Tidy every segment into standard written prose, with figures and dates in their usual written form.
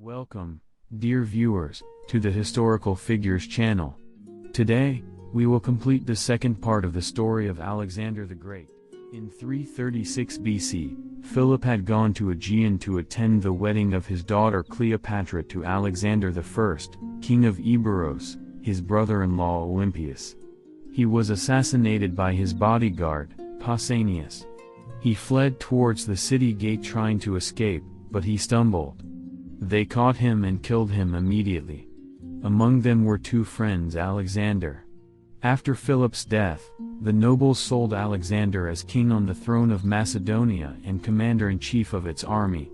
Welcome, dear viewers, to the Historical Figures channel. Today, we will complete the second part of the story of Alexander the Great. In 336 BC, Philip had gone to Aegean to attend the wedding of his daughter Cleopatra to Alexander I, king of Eburos, his brother-in-law Olympius. He was assassinated by his bodyguard, Pausanias. He fled towards the city gate trying to escape, but he stumbled. They caught him and killed him immediately. Among them were two friends Alexander. After Philip's death, the nobles sold Alexander as king on the throne of Macedonia and commander-in-chief of its army.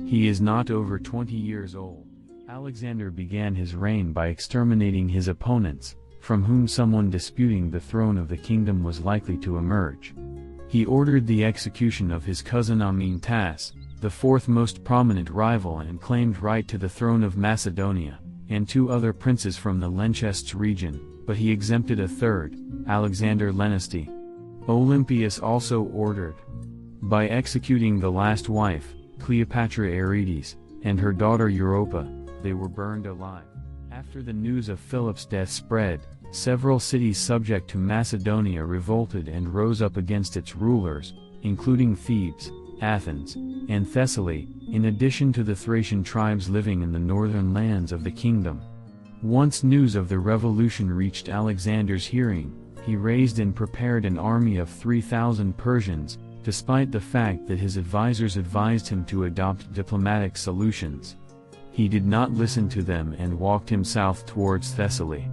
He is not over 20 years old. Alexander began his reign by exterminating his opponents, from whom someone disputing the throne of the kingdom was likely to emerge. He ordered the execution of his cousin Amyntas, the fourth most prominent rival and claimed right to the throne of Macedonia, and two other princes from the Lyncestis region, but he exempted a third, Alexander Lenesti. Olympius also ordered, by executing the last wife, Cleopatra Aretes, and her daughter Europa, they were burned alive. After the news of Philip's death spread, several cities subject to Macedonia revolted and rose up against its rulers, including Thebes, Athens, and Thessaly, in addition to the Thracian tribes living in the northern lands of the kingdom. Once news of the revolution reached Alexander's hearing, he raised and prepared an army of 3,000 Persians, despite the fact that his advisors advised him to adopt diplomatic solutions. He did not listen to them and walked him south towards Thessaly.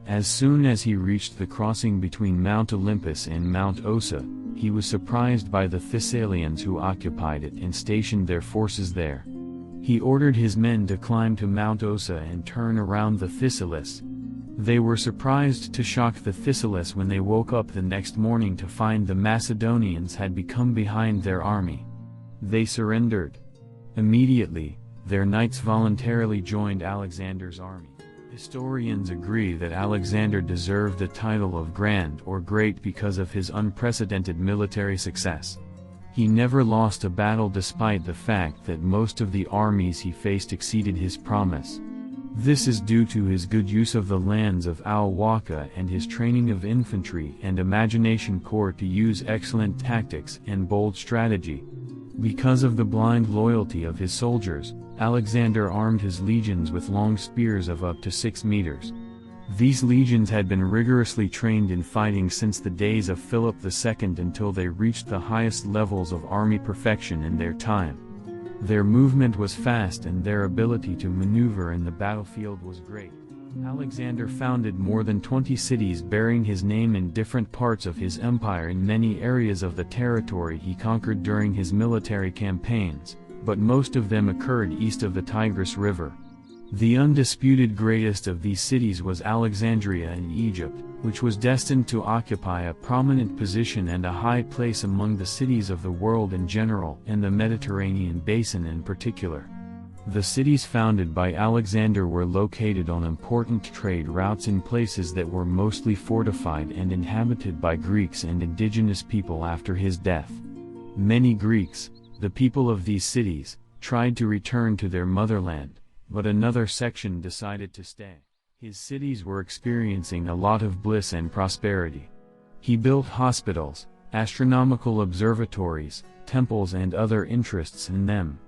As soon as he reached the crossing between Mount Olympus and Mount Ossa, he was surprised by the Thessalians who occupied it and stationed their forces there. He ordered his men to climb to Mount Ossa and turn around the Thessalis. They were surprised to shock the Thessalis when they woke up the next morning to find the Macedonians had become behind their army. They surrendered. Immediately, their knights voluntarily joined Alexander's army. Historians agree that Alexander deserved the title of Grand or Great because of his unprecedented military success. He never lost a battle despite the fact that most of the armies he faced exceeded his promise. This is due to his good use of the lands of Al-Waka and his training of infantry and imagination corps to use excellent tactics and bold strategy. Because of the blind loyalty of his soldiers, Alexander armed his legions with long spears of up to 6 meters. These legions had been rigorously trained in fighting since the days of Philip II until they reached the highest levels of army perfection in their time. Their movement was fast and their ability to maneuver in the battlefield was great. Alexander founded more than 20 cities bearing his name in different parts of his empire in many areas of the territory he conquered during his military campaigns, but most of them occurred east of the Tigris River. The undisputed greatest of these cities was Alexandria in Egypt, which was destined to occupy a prominent position and a high place among the cities of the world in general and the Mediterranean basin in particular. The cities founded by Alexander were located on important trade routes in places that were mostly fortified and inhabited by Greeks and indigenous people after his death. Many Greeks, the people of these cities, tried to return to their motherland, but another section decided to stay. His cities were experiencing a lot of bliss and prosperity. He built hospitals, astronomical observatories, temples and other interests in them.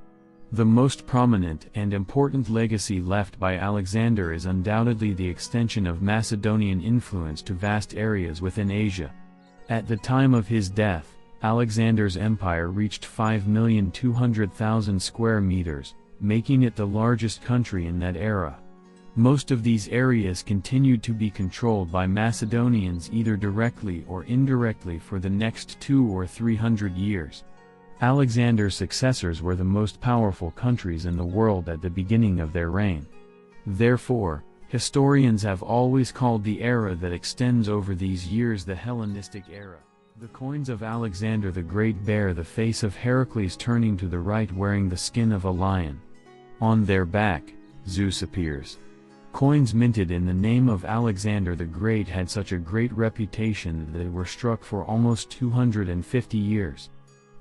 The most prominent and important legacy left by Alexander is undoubtedly the extension of Macedonian influence to vast areas within Asia. At the time of his death, Alexander's empire reached 5,200,000 square meters, making it the largest country in that era. Most of these areas continued to be controlled by Macedonians either directly or indirectly for the next 200 or 300 years. Alexander's successors were the most powerful countries in the world at the beginning of their reign. Therefore, historians have always called the era that extends over these years the Hellenistic era. The coins of Alexander the Great bear the face of Heracles turning to the right wearing the skin of a lion. On their back, Zeus appears. Coins minted in the name of Alexander the Great had such a great reputation that they were struck for almost 250 years.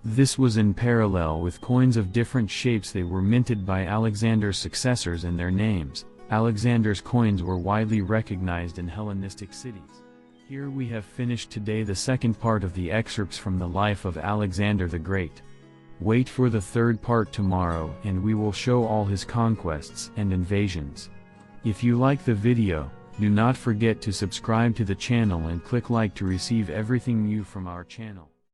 This was in parallel with coins of different shapes. They were minted by Alexander's successors, and their names, Alexander's coins, were widely recognized in Hellenistic cities. Here we have finished today the second part of the excerpts from the life of Alexander the Great. Wait for the third part tomorrow, and we will show all his conquests and invasions. If you like the video, do not forget to subscribe to the channel and click like to receive everything new from our channel.